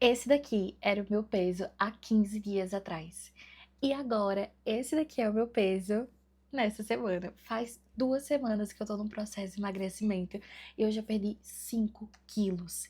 Esse daqui era o meu peso há 15 dias atrás. E agora, esse daqui é o meu peso nessa semana. Faz 2 semanas que eu tô num processo de emagrecimento e eu já perdi 5 quilos.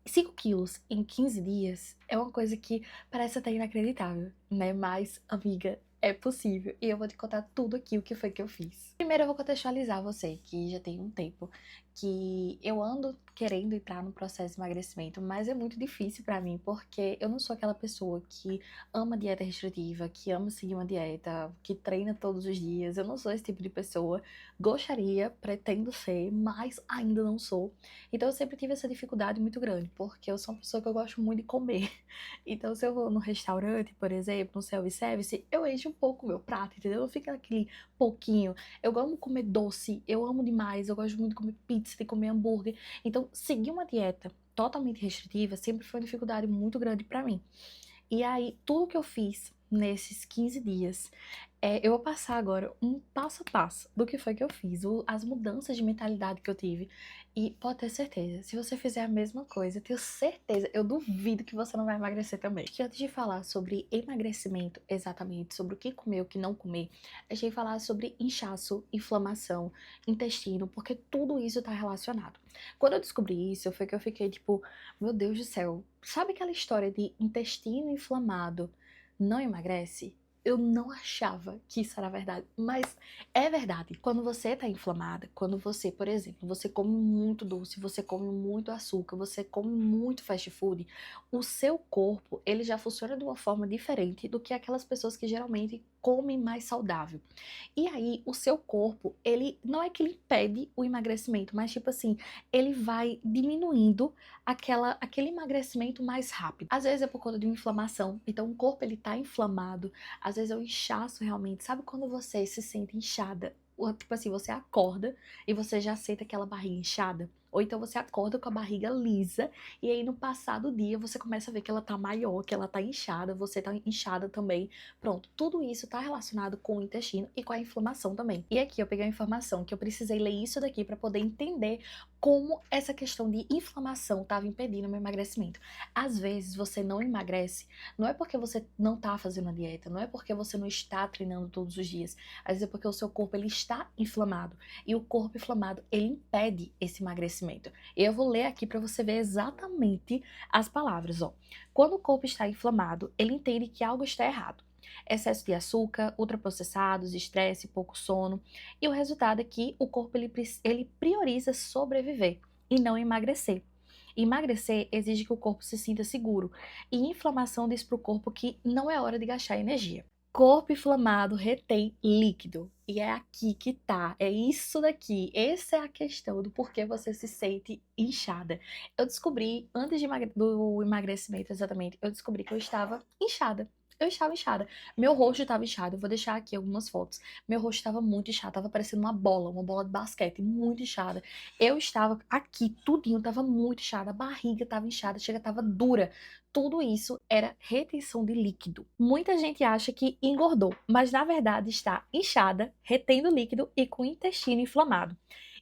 5 quilos em 15 dias é uma coisa que parece até inacreditável, né? Mas, amiga, é possível. E eu vou te contar tudo aqui o que foi que eu fiz. Primeiro eu vou contextualizar você, que já tem um tempo que eu ando querendo entrar no processo de emagrecimento, mas é muito difícil pra mim, porque eu não sou aquela pessoa que ama dieta restritiva, que ama seguir uma dieta, que treina todos os dias. Eu não sou esse tipo de pessoa. Gostaria, pretendo ser, mas ainda não sou. Então eu sempre tive essa dificuldade muito grande, porque eu sou uma pessoa que eu gosto muito de comer. Então se eu vou no restaurante, por exemplo, no self-service, eu encho um pouco o meu prato, entendeu? Não fica aquele pouquinho. Eu amo comer doce, eu amo demais, eu gosto muito de comer pizza, de comer hambúrguer. Então seguir uma dieta totalmente restritiva sempre foi uma dificuldade muito grande pra mim. E aí, tudo que eu fiz nesses 15 dias, eu vou passar agora um passo a passo do que foi que eu fiz, as mudanças de mentalidade que eu tive. E pode ter certeza, se você fizer a mesma coisa, eu tenho certeza, eu duvido que você não vai emagrecer também. Que antes de falar sobre emagrecimento, exatamente, sobre o que comer, o que não comer, deixei falar sobre inchaço, inflamação, intestino, porque tudo isso tá relacionado. Quando eu descobri isso, foi que eu fiquei tipo, meu Deus do céu, sabe aquela história de intestino inflamado não emagrece? Eu não achava que isso era verdade, mas é verdade. Quando você tá inflamada, quando você, por exemplo, você come muito doce, você come muito açúcar, você come muito fast food, o seu corpo, ele já funciona de uma forma diferente do que aquelas pessoas que geralmente comem mais saudável. E aí, o seu corpo, ele não é que ele impede o emagrecimento, mas tipo assim, ele vai diminuindo aquele emagrecimento mais rápido. Às vezes é por conta de uma inflamação, então o corpo ele tá inflamado, às vezes é um inchaço realmente. Sabe quando você se sente inchada? Tipo assim, você acorda e você já sente aquela barriga inchada? Ou então você acorda com a barriga lisa e aí no passado dia você começa a ver que ela tá maior, que ela tá inchada, você tá inchada também. Pronto, tudo isso tá relacionado com o intestino e com a inflamação também. E aqui eu peguei a informação que eu precisei ler isso daqui para poder entender como essa questão de inflamação estava impedindo o meu emagrecimento. Às vezes você não emagrece, não é porque você não está fazendo a dieta, não é porque você não está treinando todos os dias, às vezes é porque o seu corpo ele está inflamado e o corpo inflamado ele impede esse emagrecimento. Eu vou ler aqui para você ver exatamente as palavras, ó. Quando o corpo está inflamado, ele entende que algo está errado. Excesso de açúcar, ultraprocessados, estresse, pouco sono. E o resultado é que o corpo ele prioriza sobreviver e não emagrecer. Emagrecer exige que o corpo se sinta seguro, e inflamação diz para o corpo que não é hora de gastar energia. Corpo inflamado retém líquido. E é aqui que tá, é isso daqui. Essa é a questão do porquê você se sente inchada. Eu descobri, antes do emagrecimento exatamente, eu descobri que eu estava inchada. Eu estava inchada. Meu rosto estava inchado. Eu vou deixar aqui algumas fotos. Meu rosto estava muito inchado. Estava parecendo uma bola de basquete, muito inchada. Eu estava aqui, tudinho, estava muito inchada. A barriga estava inchada, chega, estava dura. Tudo isso era retenção de líquido. Muita gente acha que engordou, mas na verdade está inchada, retendo líquido e com o intestino inflamado.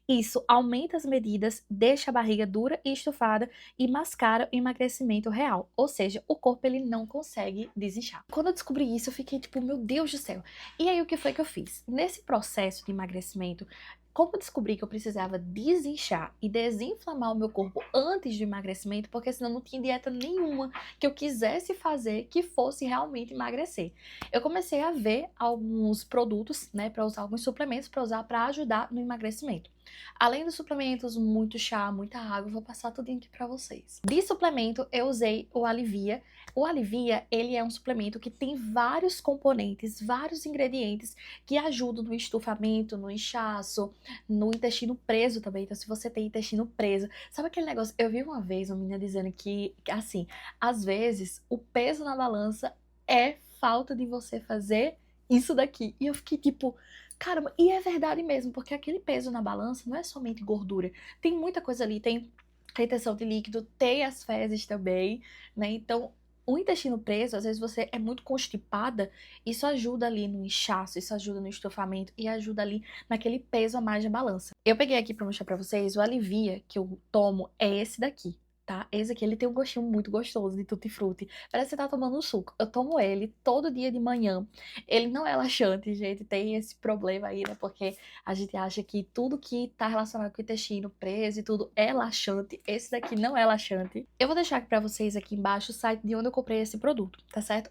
Isso aumenta as medidas, deixa a barriga dura e estufada e mascara o emagrecimento real. Ou seja, o corpo ele não consegue desinchar. Quando eu descobri isso, eu fiquei tipo, meu Deus do céu. E aí o que foi que eu fiz? Nesse processo de emagrecimento, como eu descobri que eu precisava desinchar e desinflamar o meu corpo antes do emagrecimento, porque senão não tinha dieta nenhuma que eu quisesse fazer que fosse realmente emagrecer. Eu comecei a ver alguns produtos, né, para usar alguns suplementos para usar para ajudar no emagrecimento. Além dos suplementos, muito chá, muita água, eu vou passar tudo aqui para vocês. De suplemento, eu usei o Alivia. O Alivia, ele é um suplemento que tem vários componentes, vários ingredientes que ajudam no estufamento, no inchaço, no intestino preso também. Então, se você tem intestino preso, sabe aquele negócio? Eu vi uma vez uma menina dizendo que, assim, às vezes o peso na balança é falta de você fazer isso daqui. E eu fiquei tipo, caramba, e é verdade mesmo, porque aquele peso na balança não é somente gordura. Tem muita coisa ali, tem retenção de líquido, tem as fezes também, né? Então, o intestino preso, às vezes você é muito constipada, isso ajuda ali no inchaço, isso ajuda no estofamento e ajuda ali naquele peso a mais da balança. Eu peguei aqui pra mostrar pra vocês, o Alivia que eu tomo é esse daqui. tá? Esse aqui, ele tem um gostinho muito gostoso de tutti-frutti. Parece que você tá tomando um suco. Eu tomo ele todo dia de manhã. Ele não é laxante, gente. Tem esse problema aí, né? Porque a gente acha que tudo que tá relacionado com o intestino preso e tudo é laxante. Esse daqui não é laxante. Eu vou deixar aqui pra vocês aqui embaixo o site de onde eu comprei esse produto, tá certo?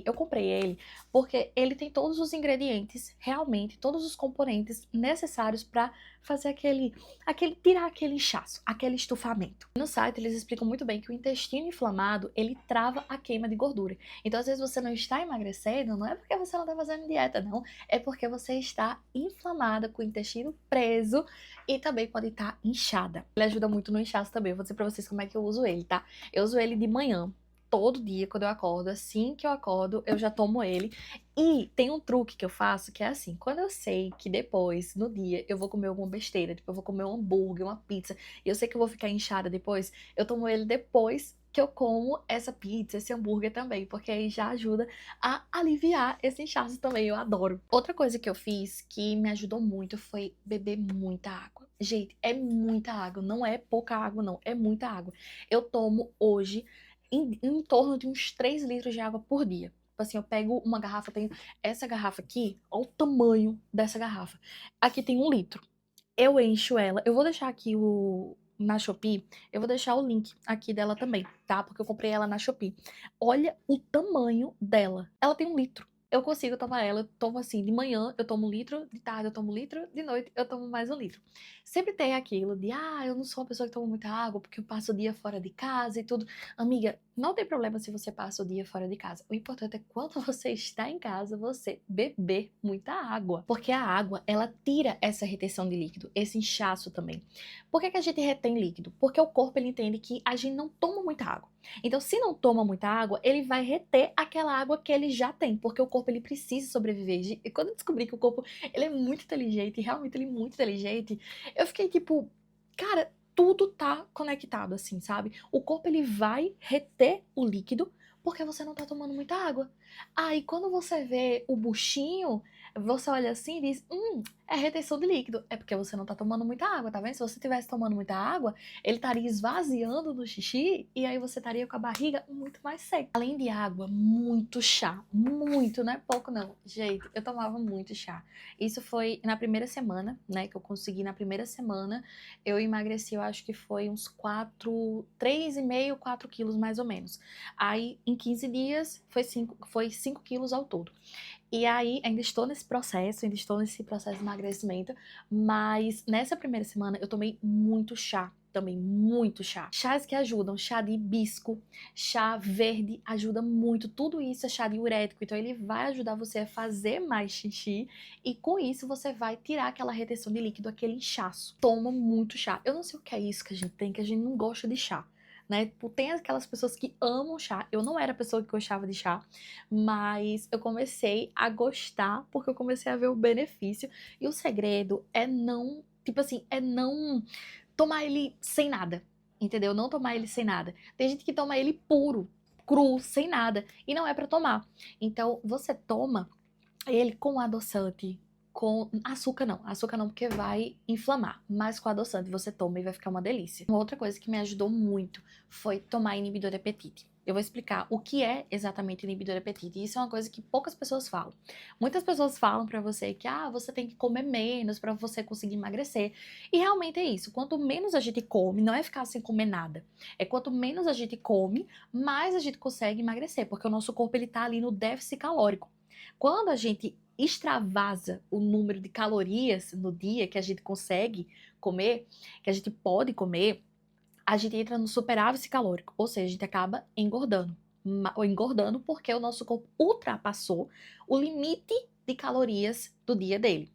Eu comprei ele porque ele tem todos os ingredientes, realmente, todos os componentes necessários pra fazer tirar aquele inchaço, aquele estufamento. No site eles explicam muito bem que o intestino inflamado, ele trava a queima de gordura. Então às vezes você não está emagrecendo, não é porque você não está fazendo dieta, não, é porque você está inflamada, com o intestino preso e também pode estar inchada. Ele ajuda muito no inchaço também, eu vou dizer pra vocês como é que eu uso ele, tá? Eu uso ele de manhã, todo dia quando eu acordo, assim que eu acordo, eu já tomo ele. E tem um truque que eu faço que é assim, quando eu sei que depois, no dia, eu vou comer alguma besteira, tipo, eu vou comer um hambúrguer, uma pizza, e eu sei que eu vou ficar inchada depois, eu tomo ele depois que eu como essa pizza, esse hambúrguer também, porque aí já ajuda a aliviar esse inchaço também, eu adoro. Outra coisa que eu fiz que me ajudou muito foi beber muita água. Gente, é muita água, não é pouca água não, é muita água. Eu tomo hoje em torno de uns 3 litros de água por dia. Tipo assim, eu pego uma garrafa, eu tenho essa garrafa aqui, olha o tamanho dessa garrafa. Aqui tem 1 litro. Eu encho ela. Eu vou deixar aqui na Shopee, eu vou deixar o link aqui dela também, tá? Porque eu comprei ela na Shopee. Olha o tamanho dela. Ela tem 1 litro. Eu consigo tomar ela, eu tomo assim, de manhã eu tomo 1 litro, de tarde eu tomo 1 litro, de noite eu tomo mais 1 litro. Sempre tem aquilo de, eu não sou uma pessoa que toma muita água porque eu passo o dia fora de casa e tudo. Amiga, não tem problema se você passa o dia fora de casa. O importante é quando você está em casa, você beber muita água. Porque a água, ela tira essa retenção de líquido, esse inchaço também. Por que que a gente retém líquido? Porque o corpo, ele entende que a gente não toma muita água. Então, se não toma muita água, ele vai reter aquela água que ele já tem, porque o corpo, ele precisa sobreviver. E quando eu descobri que o corpo, ele é muito inteligente, realmente ele é muito inteligente, eu fiquei tipo, cara, tudo tá conectado assim, sabe? O corpo, ele vai reter o líquido porque você não tá tomando muita água. Aí quando você vê o buchinho, você olha assim e diz, é retenção de líquido. É porque você não tá tomando muita água, tá vendo? Se você estivesse tomando muita água, ele estaria esvaziando do xixi e aí você estaria com a barriga muito mais seca. Além de água, muito chá. Muito, não é pouco não. Gente, eu tomava muito chá. Isso foi na primeira semana, né, que eu consegui na primeira semana. Eu emagreci, eu acho que foi uns 3,5, 4 quilos mais ou menos. Aí, em 15 dias, foi 5 quilos ao todo. E aí, ainda estou nesse processo, de emagrecimento, mas nessa primeira semana eu tomei muito chá. Também muito chá. Chás que ajudam, chá de hibisco, chá verde ajuda muito. Tudo isso é chá diurético, então ele vai ajudar você a fazer mais xixi e com isso você vai tirar aquela retenção de líquido, aquele inchaço. Toma muito chá. Eu não sei o que é isso que a gente tem, que a gente não gosta de chá. Né? Tipo, tem aquelas pessoas que amam chá. Eu não era a pessoa que gostava de chá, mas eu comecei a gostar porque eu comecei a ver o benefício. E o segredo é não, tipo assim, é não tomar ele sem nada, entendeu? Não tomar ele sem nada. Tem gente que toma ele puro, cru, sem nada, e não é pra tomar. Então, você toma ele com adoçante, com açúcar não, porque vai inflamar, mas com adoçante você toma e vai ficar uma delícia. Uma outra coisa que me ajudou muito foi tomar inibidor de apetite. Eu vou explicar o que é exatamente inibidor de apetite. E isso é uma coisa que poucas pessoas falam. Muitas pessoas falam pra você que você tem que comer menos pra você conseguir emagrecer. E realmente é isso. Quanto menos a gente come, não é ficar sem comer nada. É quanto menos a gente come, mais a gente consegue emagrecer, porque o nosso corpo ele tá ali no déficit calórico. Quando a gente extravasa o número de calorias no dia que a gente consegue comer, que a gente pode comer, a gente entra no superávit calórico, ou seja, a gente acaba engordando. Ou engordando porque o nosso corpo ultrapassou o limite de calorias do dia dele.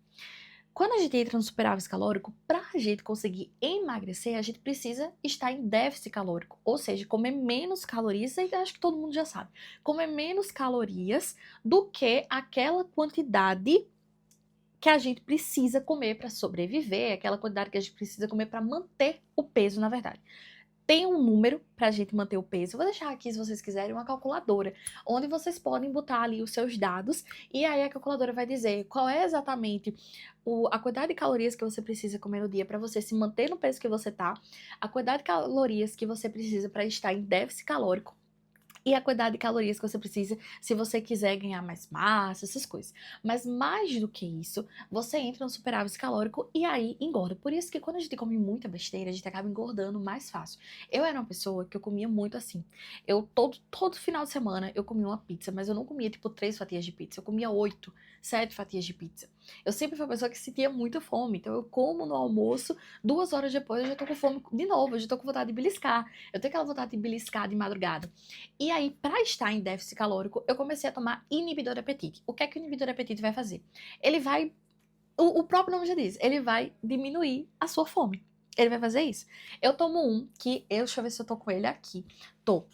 Quando a gente entra no superávit calórico, para a gente conseguir emagrecer, a gente precisa estar em déficit calórico, ou seja, comer menos calorias, e acho que todo mundo já sabe, comer menos calorias do que aquela quantidade que a gente precisa comer para sobreviver, aquela quantidade que a gente precisa comer para manter o peso, na verdade. tem um número pra gente manter o peso. Eu vou deixar aqui, se vocês quiserem, uma calculadora, onde vocês podem botar ali os seus dados, e aí a calculadora vai dizer qual é exatamente a quantidade de calorias que você precisa comer no dia para você se manter no peso que você tá, a quantidade de calorias que você precisa para estar em déficit calórico, e a quantidade de calorias que você precisa se você quiser ganhar mais massa, essas coisas. Mas mais do que isso, você entra no superávit calórico e aí engorda. Por isso que quando a gente come muita besteira, a gente acaba engordando mais fácil. Eu era uma pessoa que eu comia muito assim. Eu todo final de semana eu comia uma pizza, mas eu não comia tipo 3 fatias de pizza, eu comia 8, 7 fatias de pizza. Eu sempre fui uma pessoa que sentia muita fome, então eu como no almoço, 2 horas depois eu já tô com fome de novo, eu já tô com vontade de beliscar. Eu tenho aquela vontade de beliscar de madrugada. E aí, para estar em déficit calórico, eu comecei a tomar inibidor de apetite. O que é que o inibidor de apetite vai fazer? Ele vai, o próprio nome já diz, ele vai diminuir a sua fome. Ele vai fazer isso. Eu tomo um que, deixa eu ver se eu tô com ele aqui. Tô.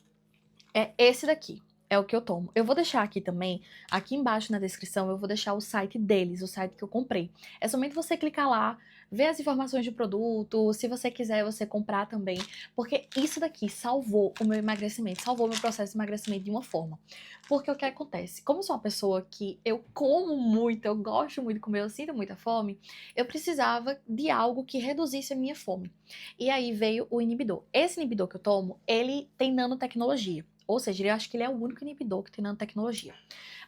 É esse daqui. É o que eu tomo. Eu vou deixar aqui também, aqui embaixo na descrição, eu vou deixar o site deles, o site que eu comprei. É somente você clicar lá, ver as informações do produto, se você quiser você comprar também, porque isso daqui salvou o meu emagrecimento, salvou o meu processo de emagrecimento de uma forma. Porque o que acontece? Como eu sou uma pessoa que eu como muito, eu gosto muito de comer, eu sinto muita fome, eu precisava de algo que reduzisse a minha fome. E aí veio o inibidor. Esse inibidor que eu tomo, ele tem nanotecnologia. Ou seja, eu acho que ele é o único inibidor que tem nanotecnologia.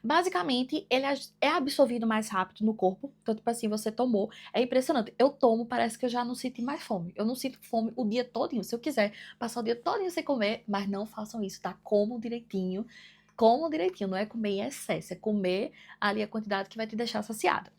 Basicamente, ele é absorvido mais rápido no corpo. Então, tipo assim, você tomou. É impressionante. Eu tomo, parece que eu já não sinto mais fome. Eu não sinto fome o dia todinho. Se eu quiser passar o dia todinho sem comer, mas não façam isso, tá? Comam direitinho. Comam direitinho. Não é comer em excesso. É comer ali a quantidade que vai te deixar saciada.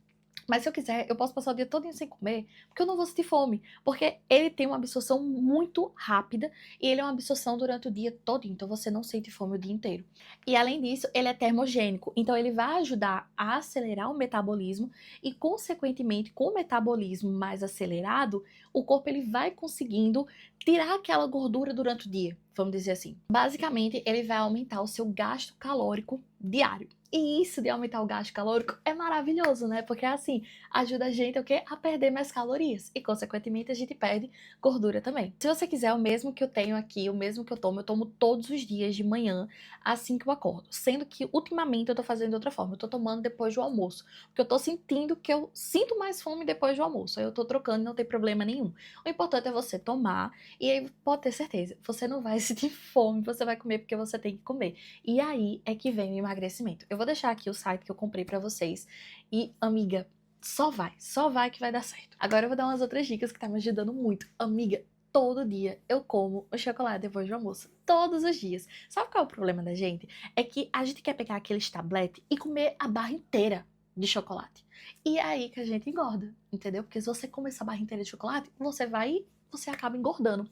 Mas se eu quiser, eu posso passar o dia todo sem comer, porque eu não vou sentir fome. Porque ele tem uma absorção muito rápida e ele é uma absorção durante o dia todo, então você não sente fome o dia inteiro. E além disso, ele é termogênico, então ele vai ajudar a acelerar o metabolismo e, consequentemente, com o metabolismo mais acelerado, o corpo ele vai conseguindo tirar aquela gordura durante o dia, vamos dizer assim. Basicamente, ele vai aumentar o seu gasto calórico diário. E isso de aumentar o gasto calórico é maravilhoso, né? Porque assim, ajuda a gente o quê? A perder mais calorias. E, consequentemente, a gente perde gordura também. Se você quiser o mesmo que eu tenho aqui, o mesmo que eu tomo todos os dias de manhã, assim que eu acordo. Sendo que, ultimamente, eu tô fazendo de outra forma. Eu tô tomando depois do almoço. Porque eu tô sentindo que eu sinto mais fome depois do almoço. Aí eu tô trocando e não tem problema nenhum. O importante é você tomar. E aí, pode ter certeza, você não vai sentir fome, você vai comer porque você tem que comer. E aí é que vem o emagrecimento. Eu vou deixar aqui o site que eu comprei pra vocês. E, amiga, só vai que vai dar certo. Agora eu vou dar umas outras dicas que tá me ajudando muito. Amiga, todo dia eu como o chocolate depois do almoço. Todos os dias. Sabe qual é o problema da gente? É que a gente quer pegar aqueles tabletes e comer a barra inteira de chocolate. E é aí que a gente engorda, entendeu? Porque se você comer essa barra inteira de chocolate, você acaba engordando.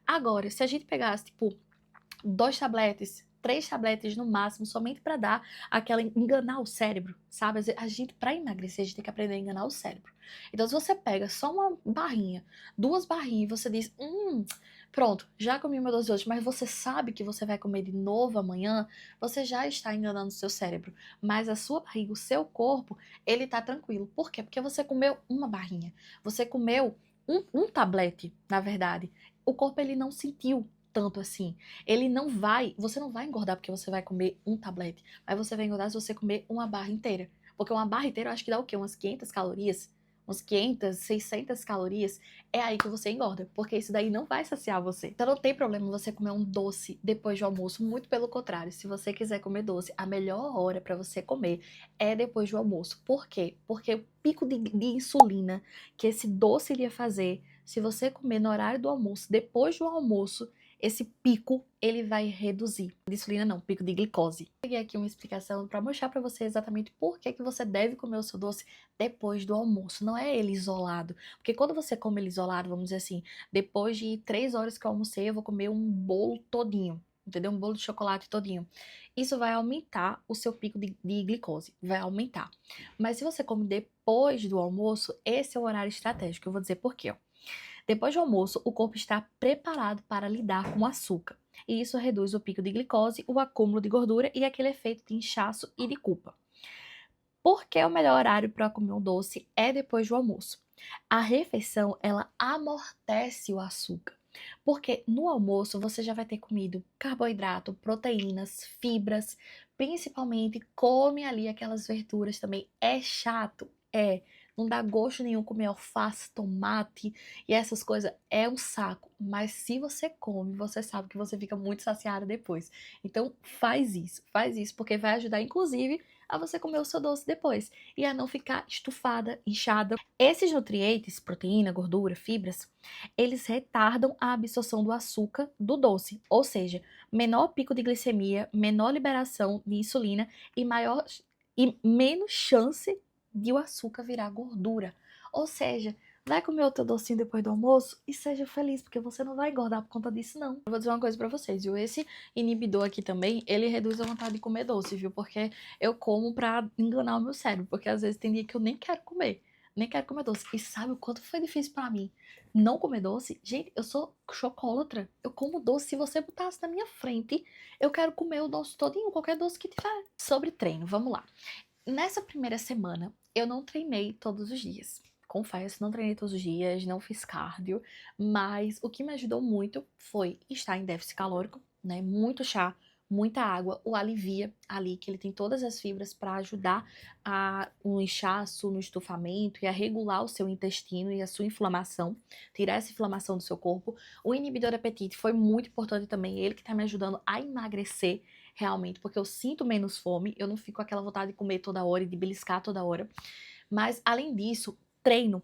Agora, se a gente pegasse, tipo, 2 tabletes, 3 tabletes no máximo, somente para dar aquela enganar o cérebro, sabe? A gente, para emagrecer, a gente tem que aprender a enganar o cérebro. Então, se você pega só uma barrinha, 2 barrinhas, e você diz, pronto, já comi meu doce hoje, mas você sabe que você vai comer de novo amanhã, você já está enganando o seu cérebro. Mas a sua barriga, o seu corpo, ele tá tranquilo. Por quê? Porque você comeu uma barrinha. Você comeu um tablete, na verdade. O corpo, ele não sentiu tanto assim. Você não vai engordar porque você vai comer um tablete, mas você vai engordar se você comer uma barra inteira. Porque uma barra inteira eu acho que dá o quê? Umas 500 calorias? Uns 500, 600 calorias. É aí que você engorda, porque isso daí não vai saciar você. Então não tem problema você comer um doce depois do almoço, muito pelo contrário. Se você quiser comer doce, a melhor hora para você comer é depois do almoço. Por quê? Porque o pico de insulina que esse doce iria fazer, se você comer no horário do almoço, depois do almoço, esse pico ele vai reduzir. De insulina não, pico de glicose. Peguei aqui uma explicação para mostrar para você exatamente por que você deve comer o seu doce depois do almoço. Não é ele isolado. Porque quando você come ele isolado, vamos dizer assim, depois de 3 horas que eu almocei, eu vou comer um bolo todinho. Entendeu? Um bolo de chocolate todinho. Isso vai aumentar o seu pico de glicose. Vai aumentar. Mas se você come depois do almoço, esse é o horário estratégico. Eu vou dizer por quê, ó. Depois do almoço, o corpo está preparado para lidar com o açúcar. E isso reduz o pico de glicose, o acúmulo de gordura e aquele efeito de inchaço e de culpa. Por que o melhor horário para comer um doce é depois do almoço? A refeição, ela amortece o açúcar. Porque no almoço você já vai ter comido carboidrato, proteínas, fibras, principalmente come ali aquelas verduras também. É chato? É. Não dá gosto nenhum comer alface, tomate e essas coisas. É um saco. Mas se você come, você sabe que você fica muito saciado depois. Então faz isso, porque vai ajudar, inclusive, a você comer o seu doce depois e a não ficar estufada, inchada. Esses nutrientes, proteína, gordura, fibras, eles retardam a absorção do açúcar do doce, ou seja, menor pico de glicemia, menor liberação de insulina e maior e menos chance de o açúcar virar gordura. Ou seja, vai comer o teu docinho depois do almoço e seja feliz, porque você não vai engordar por conta disso, não. Eu vou dizer uma coisa pra vocês, viu? Esse inibidor aqui também, ele reduz a vontade de comer doce, viu? Porque eu como pra enganar o meu cérebro, porque às vezes tem dia que eu nem quero comer. Nem quero comer doce. E sabe o quanto foi difícil pra mim não comer doce? Gente, eu sou chocolatra. Eu como doce. Se você botasse na minha frente, eu quero comer o doce todinho, qualquer doce que tiver. Sobre treino, vamos lá. Nessa primeira semana, eu não treinei todos os dias. Confesso, não treinei todos os dias, não fiz cardio, mas o que me ajudou muito foi estar em déficit calórico, né? Muito chá, muita água, o alivia ali, que ele tem todas as fibras para ajudar no inchaço, no estufamento e a regular o seu intestino e a sua inflamação, tirar essa inflamação do seu corpo. O inibidor de apetite foi muito importante também, ele que tá me ajudando a emagrecer realmente, porque eu sinto menos fome, eu não fico com aquela vontade de comer toda hora e de beliscar toda hora. Mas além disso, treino.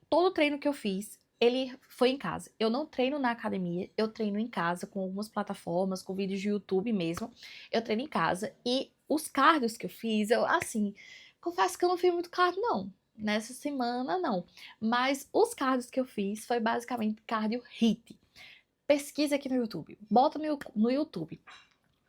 Todo treino que eu fiz, ele foi em casa. Eu não treino na academia, eu treino em casa com algumas plataformas, com vídeos de YouTube mesmo. Eu treino em casa e os cardios que eu fiz, eu assim, confesso que eu não fiz muito cardio não. Nessa semana não, mas os cardios que eu fiz foi basicamente cardio HIIT. Pesquisa aqui no YouTube, bota no YouTube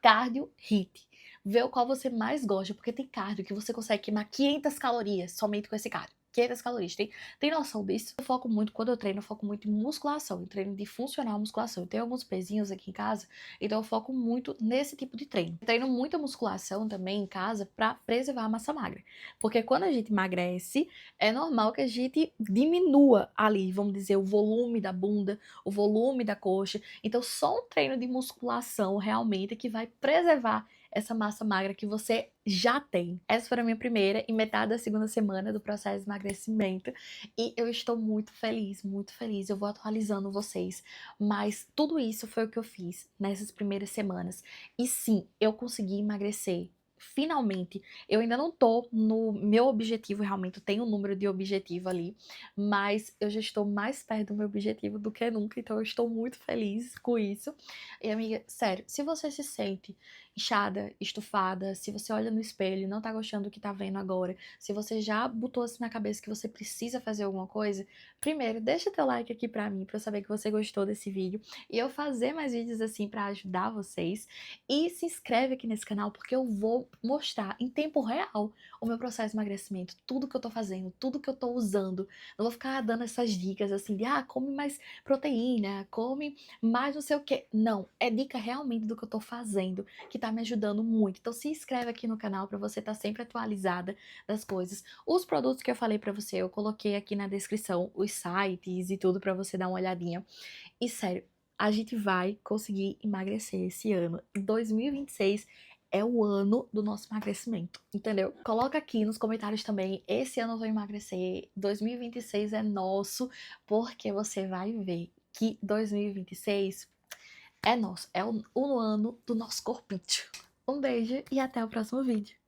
cardio HIIT. Vê o qual você mais gosta, porque tem cardio que você consegue queimar 500 calorias somente com esse cardio. 500 calorias, tem noção disso? Eu foco muito, quando eu treino, eu foco muito em musculação, em treino de funcional musculação. Eu tenho alguns pezinhos aqui em casa, então eu foco muito nesse tipo de treino. Eu treino muita musculação também em casa para preservar a massa magra, porque quando a gente emagrece, é normal que a gente diminua ali, vamos dizer, o volume da bunda, o volume da coxa. Então, só um treino de musculação realmente que vai preservar essa massa magra que você já tem. Essa foi a minha primeira e metade da segunda semana do processo de emagrecimento e eu estou muito feliz, muito feliz. Eu vou atualizando vocês, mas tudo isso foi o que eu fiz nessas primeiras semanas. E sim, eu consegui emagrecer. Finalmente, eu ainda não tô no meu objetivo, realmente, eu tenho um número de objetivo ali, mas eu já estou mais perto do meu objetivo do que nunca, então eu estou muito feliz com isso. E amiga, sério, se você se sente inchada, estufada, se você olha no espelho e não tá gostando do que tá vendo agora, se você já botou assim na cabeça que você precisa fazer alguma coisa, primeiro, deixa teu like aqui pra mim, pra eu saber que você gostou desse vídeo e eu fazer mais vídeos assim pra ajudar vocês. E se inscreve aqui nesse canal porque eu vou mostrar em tempo real o meu processo de emagrecimento, tudo que eu tô fazendo, tudo que eu tô usando. Não vou ficar dando essas dicas assim de, come mais proteína, come mais não sei o que. Não, é dica realmente do que eu tô fazendo, que tá me ajudando muito. Então se inscreve aqui no canal pra você estar sempre atualizada das coisas. Os produtos que eu falei pra você, eu coloquei aqui na descrição os sites e tudo pra você dar uma olhadinha. E sério, a gente vai conseguir emagrecer esse ano. 2026 é o ano do nosso emagrecimento, entendeu? Coloca aqui nos comentários também, esse ano eu vou emagrecer, 2026 é nosso, porque você vai ver que 2026 é nosso, é o ano do nosso corpinho. Um beijo e até o próximo vídeo.